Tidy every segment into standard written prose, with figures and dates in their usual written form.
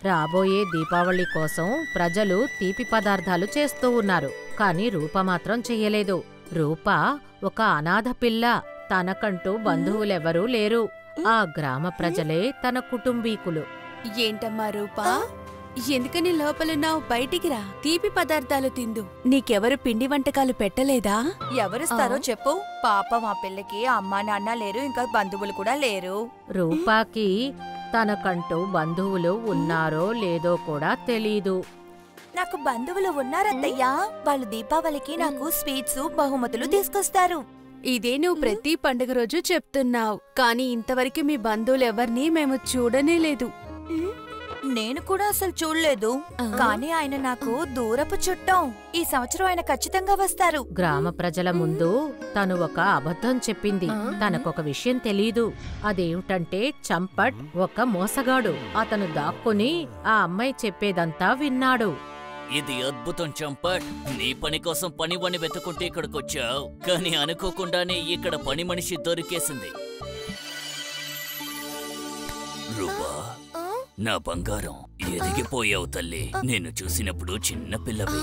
రాబోయే దీపావళి కోసం ప్రజలు తీపి పదార్థాలు చేస్తూ ఉన్నారు. కాని రూప మాత్రం చెయ్యలేదు. రూప ఒక అనాథ పిల్ల. తనకంటూ బంధువులెవరూ లేరు. ఆ గ్రామ ప్రజలే తన కుటుంబీకులు. ఏంటమ్మా రూపా, ఎందుకని లోపలున్నావు? బయటికి రా, తీపి పదార్థాలు తిందు. నీకెవరు పిండి వంటకాలు పెట్టలేదా? ఎవరిస్తారో చెప్పు. పాపం ఆ పిల్లకి అమ్మా నాన్న లేరు, ఇంకా బంధువులు కూడా లేరు. రూపాకి తనకంటూ బంధువులు ఉన్నారో లేదో కూడా తెలీదు. నాకు బంధువులు ఉన్నారత్తయ్యా. వాళ్ళు దీపావళికి నాకు స్వీట్స్ బహుమతులు తీసుకొస్తారు. ఇదే నువ్వు ప్రతి పండుగ రోజు చెప్తున్నావు, కానీ ఇంతవరకు మీ బంధువులెవర్నీ మేము చూడనే లేదు. నేను కూడా అసలు చూడలేదు, కానీ ఆయన నాకు దూరపు చుట్టం. ఈ సంవత్సరం ఆయన ఖచ్చితంగా వస్తారు. గ్రామ ప్రజల ముందు తను ఒక అబద్ధం చెప్పింది. తనకొక విషయం తెలీదు. అదేమిటంటే చంపట్ ఒక మోసగాడు. అతను దాక్కుని ఆ అమ్మాయి చెప్పేదంతా విన్నాడు. ఇది అద్భుతం చంపట్. నీ పని కోసం పనివాణ్ణి వెతుకుంటే ఇక్కడికొచ్చావు, కానీ అనుకోకుండానే ఇక్కడ పని మనిషి దొరికేసింది. రూపా, నా బంగారం, ఎదిగిపోయావు తల్లి. నేను చూసినప్పుడు చిన్న పిల్లవి.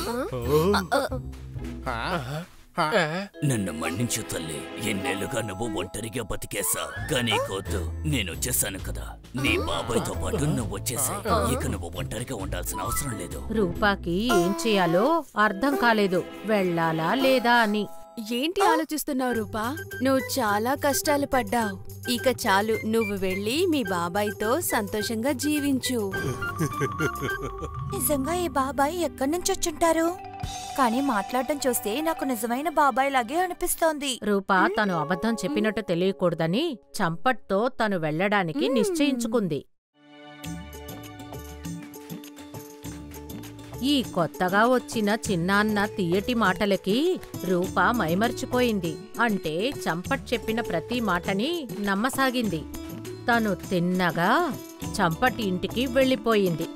నన్ను మన్నించు తల్లి. ఎన్నేళ్లుగా నువ్వు ఒంటరిగా బతికేశావు, కానీ కొద్దు నేనొచ్చేసాను కదా. నీ బాబాయ్తో పాటు నువ్వు వచ్చేసావు. ఇక నువ్వు ఒంటరిగా ఉండాల్సిన అవసరం లేదు. రూపాకి ఏం చేయాలో అర్థం కాలేదు, వెళ్ళాలా లేదా అని. ఏంటి ఆలోచిస్తున్నావు రూపా? నువ్వు చాలా కష్టాలు పడ్డావు. ఇక చాలు, నువ్వు వెళ్ళి మీ బాబాయ్తో సంతోషంగా జీవించు. నిజంగా ఈ బాబాయ్ ఎక్కడి నుంచి వచ్చుంటారు? కానీ మాట్లాడటం చూస్తే నాకు నిజమైన బాబాయ్ లాగే అనిపిస్తోంది. రూపా తను అబద్ధం చెప్పినట్టు తెలియకూడదని చంపట్తో తను వెళ్లడానికి నిశ్చయించుకుంది. ఈ కొత్తగా వచ్చిన చిన్నాన్న తీయటి మాటలకి రూప మైమర్చిపోయింది. అంటే చంపట్ చెప్పిన ప్రతి మాటని నమ్మసాగింది. తను తిన్నగా చంపట్ ఇంటికి వెళ్ళిపోయింది.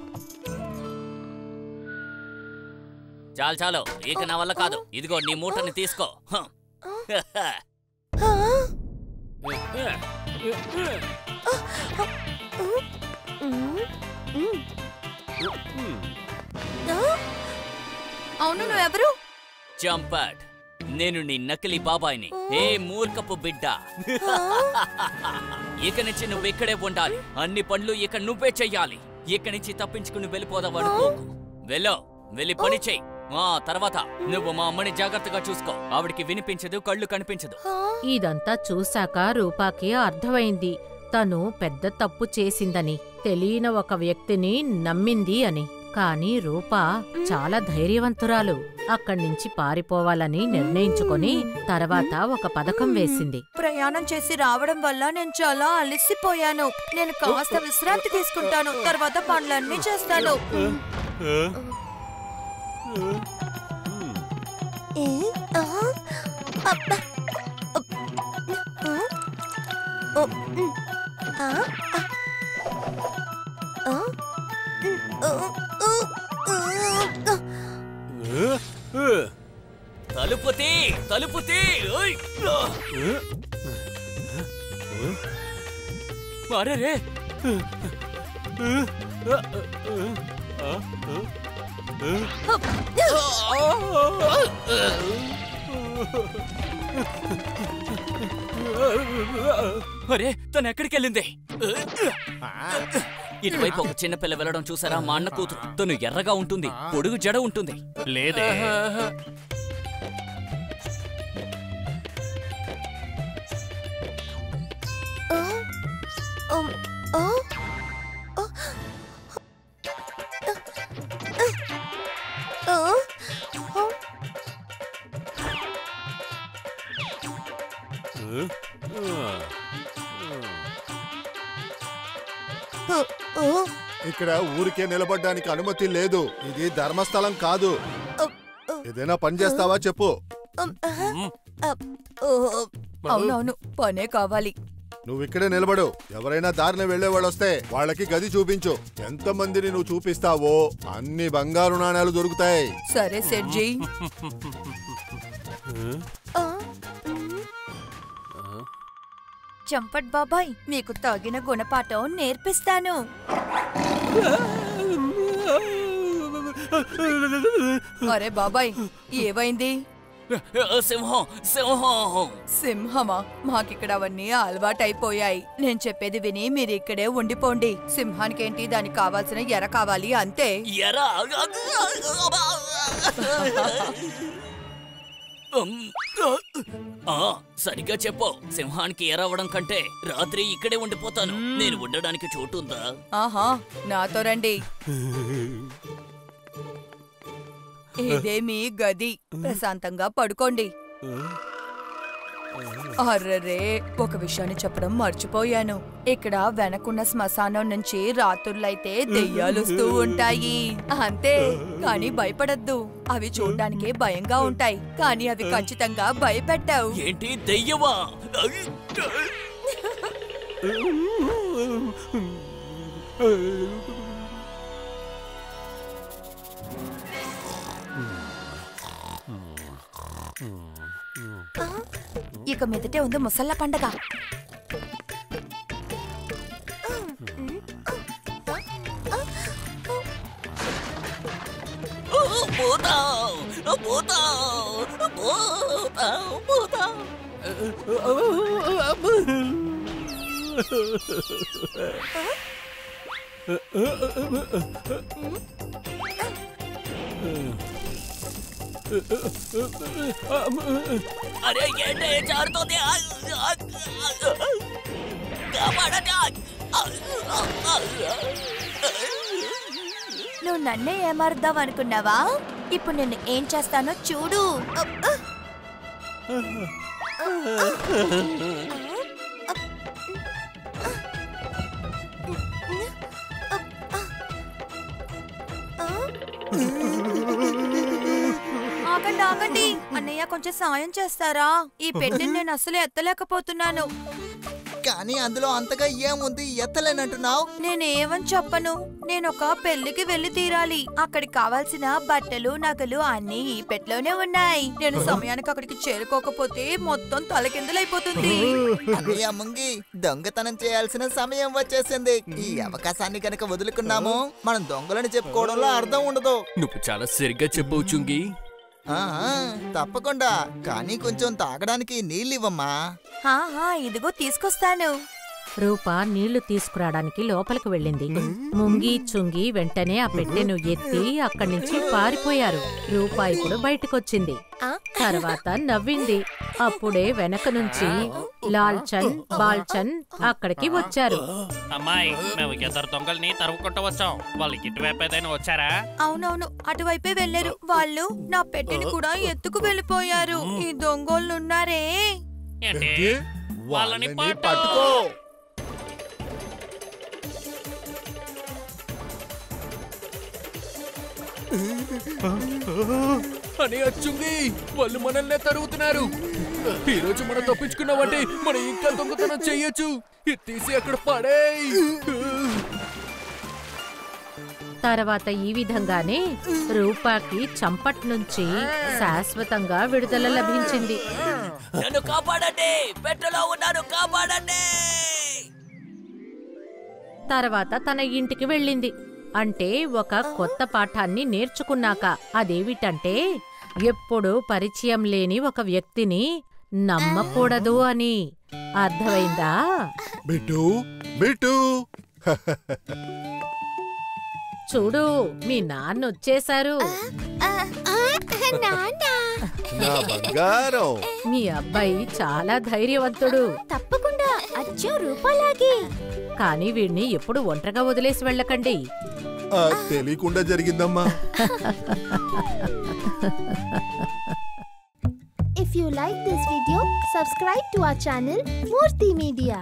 చాలు చాలు, ఇక నా వల్ల కాదు. ఇదిగో నీ మూటని తీసుకో. అవును, నువ్వెవరు? చంపట్, నేను నీ నకిలీ బాబాయిని. ఏ మూర్ఖపు బిడ్డ, ఇక నుంచి నువ్వు ఇక్కడే ఉండాలి. అన్ని పనులు ఇక నువ్వే చెయ్యాలి. ఇక నుంచి తప్పించుకుని వెళ్ళిపోదావు అనుకోకు. వెళ్ళి పని చెయ్యి. తర్వాత నువ్వు మా అమ్మని జాగ్రత్తగా చూసుకో. ఆవిడికి వినిపించదు, కళ్ళు కనిపించదు. ఇదంతా చూశాక రూపాకి అర్థమైంది తను పెద్ద తప్పు చేసిందని. తెలియని ఒక వ్యక్తిని నమ్మింది అని. కాని రూపా చాలా ధైర్యవంతురాలు. అక్కడ్నించి పారిపోవాలని నిర్ణయించుకొని తర్వాత ఒక పథకం వేసింది. ప్రయాణం చేసి రావడం వల్ల నేను చాలా అలసిపోయాను. నేను కాస్త విశ్రాంతి తీసుకుంటాను, తర్వాత పనులన్నీ చేస్తాను. తలుపుతీ, తలుపుతీ. అరే, అరే, తను ఎక్కడికెళ్ళింది? ఇటువైపు ఒక చిన్నపిల్ల వెళ్ళడం చూసారా? మా అన్న కూతురు. తను ఎర్రగా ఉంటుంది, పొడుగు జడ ఉంటుంది. లేదే. ఇక్కడ ఊరికే నిలబడ్డానికి అనుమతి లేదు. ఇది ధర్మస్థలం కాదు. ఏదైనా పని చేస్తావా చెప్పు. అవునవును, పనే కావాలి. నువ్వు ఇక్కడే నిలబడు. ఎవరైనా దారిని వెళ్లేవాళ్ళు వస్తే వాళ్ళకి గది చూపించు. ఎంతమందిని నువ్వు చూపిస్తావో అన్ని బంగారు నాణాలు దొరుకుతాయి. సరే సెడ్జీ. చంపట్ బాబాయ్, మీకు తగిన గుణపాఠం నేర్పిస్తాను. అరే బాబాయ్, ఏమైంది? సింహం సింహం. సింహమా? మాకిక్కడ అవన్నీ అలవాటైపోయాయి. నేను చెప్పేది విని మీరు ఇక్కడే ఉండిపోండి. సింహానికేంటి, దానికి కావాల్సిన ఎర కావాలి అంతే. ఎరా సరిగ్గా చెప్పు. సింహానికి ఎరవడం కంటే రాత్రి ఇక్కడే ఉండిపోతాను. నేను ఉండడానికి చోటు ఉందా? ఆహా, నాతో రండి. ఇదే మీ గది. ప్రశాంతంగా పడుకోండి. అర్రరే, ఒక విషయాన్ని చెప్పడం మర్చిపోయాను. ఇక్కడ వెనకున్న శ్మశానం నుంచి రాత్రులైతే దెయ్యాలుస్తూ ఉంటాయి అంతే. కానీ భయపడద్దు. అవి చూడ్డానికి భయంగా ఉంటాయి, కానీ అవి ఖచ్చితంగా భయపెట్టావు. ఏంటి, దెయ్యమా? ఇక మీదటే ఉంది ముసళ్ళ పండగ. అరే ఏంటే జారుతోంది? నువ్వు నన్నే ఏమారుద్దాం అనుకున్నావా? ఇప్పుడు నేను ఏం చేస్తానో చూడు. ఆగండి ఆగండి, అన్నయ్య కొంచెం సాయం చేస్తారా? ఈ పెట్టెని నేను అసలు ఎత్తలేకపోతున్నాను. కానీ అందులో అంతగా ఏముంది, ఎత్తలేనంటున్నావు? నేనేమని చెప్పను. నేనొక పెళ్లికి వెళ్లి తీరాలి. అక్కడికి కావాల్సిన బట్టలు నగలు అన్నీ ఈ పెట్టెలోనే ఉన్నాయి. నేను సమయానికి అక్కడికి చేరుకోకపోతే మొత్తం తలకిందులైపోతుంది. అన్నయ్య ముంగి, దొంగతనం చేయాల్సిన సమయం వచ్చేసింది. ఈ అవకాశాన్ని కనుక వదులుకున్నాము, మనం దొంగలని చెప్పుకోవడంలో అర్థం ఉండదు. నువ్వు చాలా సరిగ్గా చెప్పవు చుంగి. తప్పకుండా, కానీ కొంచెం తాగడానికి నీళ్ళివ్వమ్మా. ఇదిగో తీసుకొస్తాను. రూప నీళ్లు తీసుకురావడానికి లోపలికి వెళ్ళింది. ముంగి చుంగి వెంటనే ఆ పెట్టెను ఎత్తి అక్కడి నుంచి పారిపోయారు. రూప ఇప్పుడు బయటకొచ్చింది. తర్వాత నవ్వింది. అప్పుడే వెనక నుంచి లాల్చన్ బాల్చన్ అక్కడికి వచ్చారు. అమ్మాయి, మేము ఇద్దరు దొంగల్ని తరుముకుంటూ వచ్చాం. వాళ్ళు ఇటువైపు ఏదైనా వచ్చారా? అవునవును, అటువైపే వెళ్లారు. వాళ్ళు నా పెట్టెని కూడా ఎత్తుకు వెళ్ళిపోయారు. ఈ దొంగోళ్ళున్నారే. ఏంటి? వాళ్ళని పట్టుకో. అని అచ్చుంగి, వాళ్ళు మనల్నే తరుగుతున్నారు. ఈ రోజు మనం తప్పించుకున్నామంటే మనం ఇంకా దొంగతనం చెయ్యొచ్చు. ఇది తీసి అక్కడ పడేయ్. తర్వాత ఈ విధంగానే రూపాకి చంపట్ నుంచి శాశ్వతంగా విడుదల లభించింది. నన్ను కాపాడండి, పెట్టెలో ఉన్నాను, కాపాడండి. తర్వాత తన ఇంటికి వెళ్ళింది. అంటే ఒక కొత్త పాఠాన్ని నేర్చుకున్నాక. అదేమిటంటే ఎప్పుడూ పరిచయం లేని ఒక వ్యక్తిని నమ్మకూడదు అని. అర్థమైందా? బిట్టు బిట్టు, చూడు, మీ నాన్న వచ్చేశారు. నా బంగారం. మీ అబ్బాయి చాలా ధైర్యవంతుడు. తప్పకుండా అచ్చో రూపాలాగే. కానీ వీడిని ఎప్పుడు ఒంటరిగా వదిలేసి వెళ్ళకండి. తెలియకుండా జరిగిందమ్మా. If you like this video, subscribe to our channel Murthy Media.